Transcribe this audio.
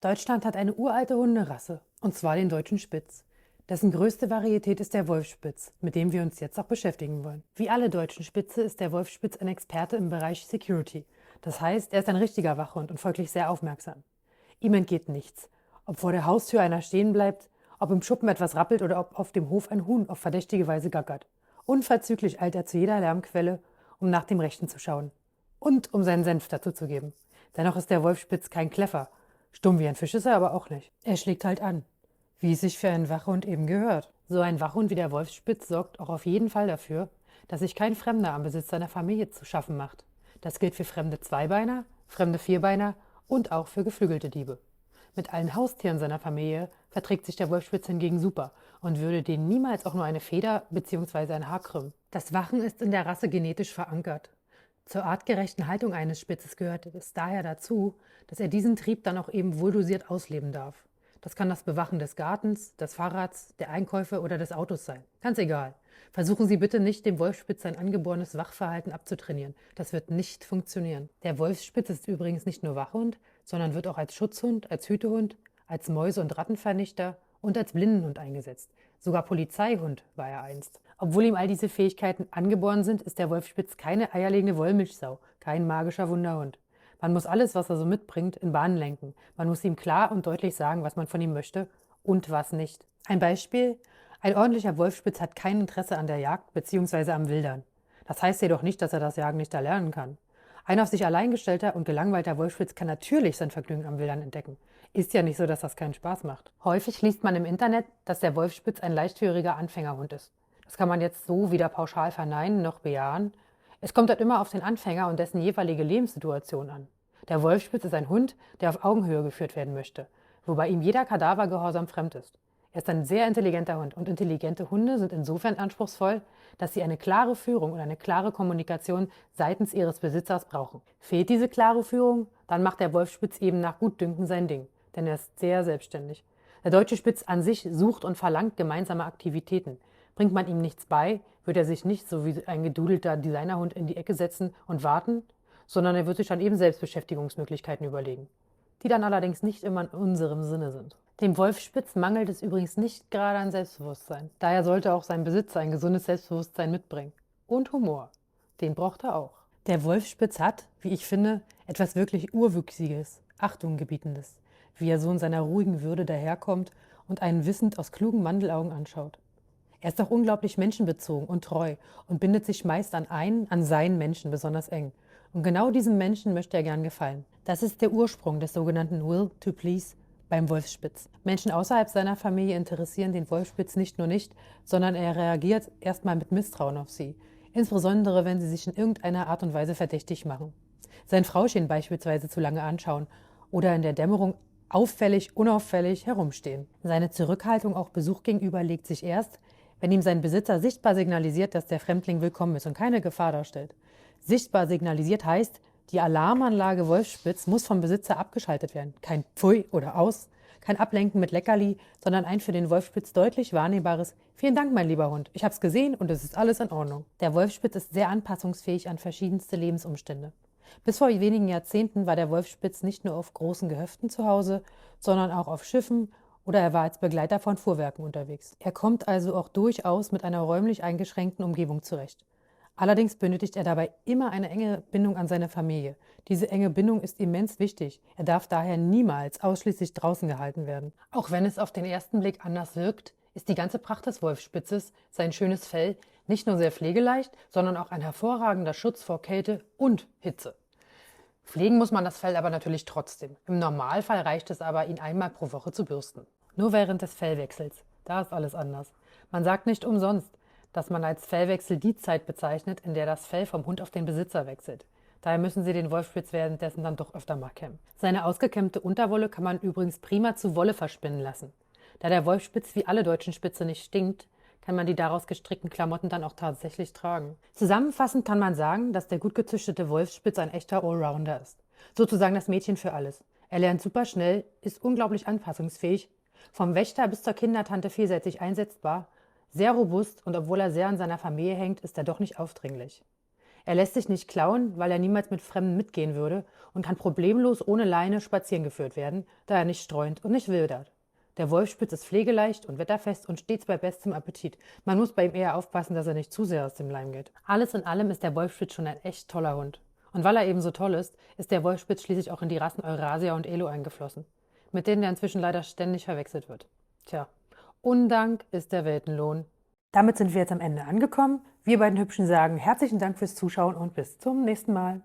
Deutschland hat eine uralte Hunderasse, und zwar den Deutschen Spitz. Dessen größte Varietät ist der Wolfsspitz, mit dem wir uns jetzt auch beschäftigen wollen. Wie alle deutschen Spitze ist der Wolfsspitz ein Experte im Bereich Security. Das heißt, er ist ein richtiger Wachhund und folglich sehr aufmerksam. Ihm entgeht nichts. Ob vor der Haustür einer stehen bleibt, ob im Schuppen etwas rappelt oder ob auf dem Hof ein Huhn auf verdächtige Weise gackert. Unverzüglich eilt er zu jeder Lärmquelle, um nach dem Rechten zu schauen. Und um seinen Senf dazu zu geben. Dennoch ist der Wolfsspitz kein Kläffer. Stumm wie ein Fisch ist er aber auch nicht. Er schlägt halt an. Wie es sich für einen Wachhund eben gehört. So ein Wachhund wie der Wolfsspitz sorgt auch auf jeden Fall dafür, dass sich kein Fremder am Besitz seiner Familie zu schaffen macht. Das gilt für fremde Zweibeiner, fremde Vierbeiner und auch für geflügelte Diebe. Mit allen Haustieren seiner Familie verträgt sich der Wolfsspitz hingegen super und würde denen niemals auch nur eine Feder bzw. ein Haar krümmen. Das Wachen ist in der Rasse genetisch verankert. Zur artgerechten Haltung eines Spitzes gehört es daher dazu, dass er diesen Trieb dann auch eben wohldosiert ausleben darf. Das kann das Bewachen des Gartens, des Fahrrads, der Einkäufe oder des Autos sein. Ganz egal. Versuchen Sie bitte nicht, dem Wolfsspitz sein angeborenes Wachverhalten abzutrainieren. Das wird nicht funktionieren. Der Wolfsspitz ist übrigens nicht nur Wachhund, sondern wird auch als Schutzhund, als Hütehund, als Mäuse- und Rattenvernichter und als Blindenhund eingesetzt. Sogar Polizeihund war er einst. Obwohl ihm all diese Fähigkeiten angeboren sind, ist der Wolfsspitz keine eierlegende Wollmilchsau, kein magischer Wunderhund. Man muss alles, was er so mitbringt, in Bahnen lenken. Man muss ihm klar und deutlich sagen, was man von ihm möchte und was nicht. Ein Beispiel: Ein ordentlicher Wolfsspitz hat kein Interesse an der Jagd bzw. am Wildern. Das heißt jedoch nicht, dass er das Jagen nicht erlernen kann. Ein auf sich allein gestellter und gelangweilter Wolfsspitz kann natürlich sein Vergnügen am Wildern entdecken. Ist ja nicht so, dass das keinen Spaß macht. Häufig liest man im Internet, dass der Wolfsspitz ein leichtfüßiger Anfängerhund ist. Das kann man jetzt so weder pauschal verneinen noch bejahen. Es kommt halt immer auf den Anfänger und dessen jeweilige Lebenssituation an. Der Wolfsspitz ist ein Hund, der auf Augenhöhe geführt werden möchte, wobei ihm jeder Kadavergehorsam fremd ist. Er ist ein sehr intelligenter Hund und intelligente Hunde sind insofern anspruchsvoll, dass sie eine klare Führung und eine klare Kommunikation seitens ihres Besitzers brauchen. Fehlt diese klare Führung, dann macht der Wolfsspitz eben nach Gutdünken sein Ding, denn er ist sehr selbstständig. Der deutsche Spitz an sich sucht und verlangt gemeinsame Aktivitäten. Bringt man ihm nichts bei, wird er sich nicht so wie ein gedudelter Designerhund in die Ecke setzen und warten, sondern er wird sich dann eben Selbstbeschäftigungsmöglichkeiten überlegen, die dann allerdings nicht immer in unserem Sinne sind. Dem Wolfsspitz mangelt es übrigens nicht gerade an Selbstbewusstsein. Daher sollte auch sein Besitzer ein gesundes Selbstbewusstsein mitbringen. Und Humor. Den braucht er auch. Der Wolfsspitz hat, wie ich finde, etwas wirklich Urwüchsiges, Achtunggebietendes, wie er so in seiner ruhigen Würde daherkommt und einen wissend aus klugen Mandelaugen anschaut. Er ist auch unglaublich menschenbezogen und treu und bindet sich meist an seinen Menschen besonders eng. Und genau diesem Menschen möchte er gern gefallen. Das ist der Ursprung des sogenannten Will to Please beim Wolfsspitz. Menschen außerhalb seiner Familie interessieren den Wolfsspitz nicht nur nicht, sondern er reagiert erstmal mit Misstrauen auf sie. Insbesondere, wenn sie sich in irgendeiner Art und Weise verdächtig machen. Sein Frauchen beispielsweise zu lange anschauen oder in der Dämmerung auffällig, unauffällig herumstehen. Seine Zurückhaltung auch Besuch gegenüber legt sich erst, wenn ihm sein Besitzer sichtbar signalisiert, dass der Fremdling willkommen ist und keine Gefahr darstellt. Sichtbar signalisiert heißt, die Alarmanlage Wolfsspitz muss vom Besitzer abgeschaltet werden. Kein Pfui oder Aus, kein Ablenken mit Leckerli, sondern ein für den Wolfsspitz deutlich wahrnehmbares Vielen Dank, mein lieber Hund. Ich hab's gesehen und es ist alles in Ordnung. Der Wolfsspitz ist sehr anpassungsfähig an verschiedenste Lebensumstände. Bis vor wenigen Jahrzehnten war der Wolfsspitz nicht nur auf großen Gehöften zu Hause, sondern auch auf Schiffen oder er war als Begleiter von Fuhrwerken unterwegs. Er kommt also auch durchaus mit einer räumlich eingeschränkten Umgebung zurecht. Allerdings benötigt er dabei immer eine enge Bindung an seine Familie. Diese enge Bindung ist immens wichtig. Er darf daher niemals ausschließlich draußen gehalten werden. Auch wenn es auf den ersten Blick anders wirkt, ist die ganze Pracht des Wolfsspitzes, sein schönes Fell, nicht nur sehr pflegeleicht, sondern auch ein hervorragender Schutz vor Kälte und Hitze. Pflegen muss man das Fell aber natürlich trotzdem. Im Normalfall reicht es aber, ihn einmal pro Woche zu bürsten. Nur während des Fellwechsels. Da ist alles anders. Man sagt nicht umsonst, dass man als Fellwechsel die Zeit bezeichnet, in der das Fell vom Hund auf den Besitzer wechselt. Daher müssen Sie den Wolfsspitz währenddessen dann doch öfter mal kämmen. Seine ausgekämmte Unterwolle kann man übrigens prima zu Wolle verspinnen lassen. Da der Wolfsspitz wie alle deutschen Spitze nicht stinkt, kann man die daraus gestrickten Klamotten dann auch tatsächlich tragen. Zusammenfassend kann man sagen, dass der gut gezüchtete Wolfsspitz ein echter Allrounder ist. Sozusagen das Mädchen für alles. Er lernt super schnell, ist unglaublich anpassungsfähig, vom Wächter bis zur Kindertante vielseitig einsetzbar, sehr robust und obwohl er sehr an seiner Familie hängt, ist er doch nicht aufdringlich. Er lässt sich nicht klauen, weil er niemals mit Fremden mitgehen würde und kann problemlos ohne Leine spazieren geführt werden, da er nicht streunt und nicht wildert. Der Wolfspitz ist pflegeleicht und wetterfest und stets bei bestem Appetit. Man muss bei ihm eher aufpassen, dass er nicht zu sehr aus dem Leim geht. Alles in allem ist der Wolfspitz schon ein echt toller Hund. Und weil er eben so toll ist, ist der Wolfspitz schließlich auch in die Rassen Eurasia und Elo eingeflossen, mit denen er inzwischen leider ständig verwechselt wird. Tja, Undank ist der Weltenlohn. Damit sind wir jetzt am Ende angekommen. Wir beiden Hübschen sagen herzlichen Dank fürs Zuschauen und bis zum nächsten Mal.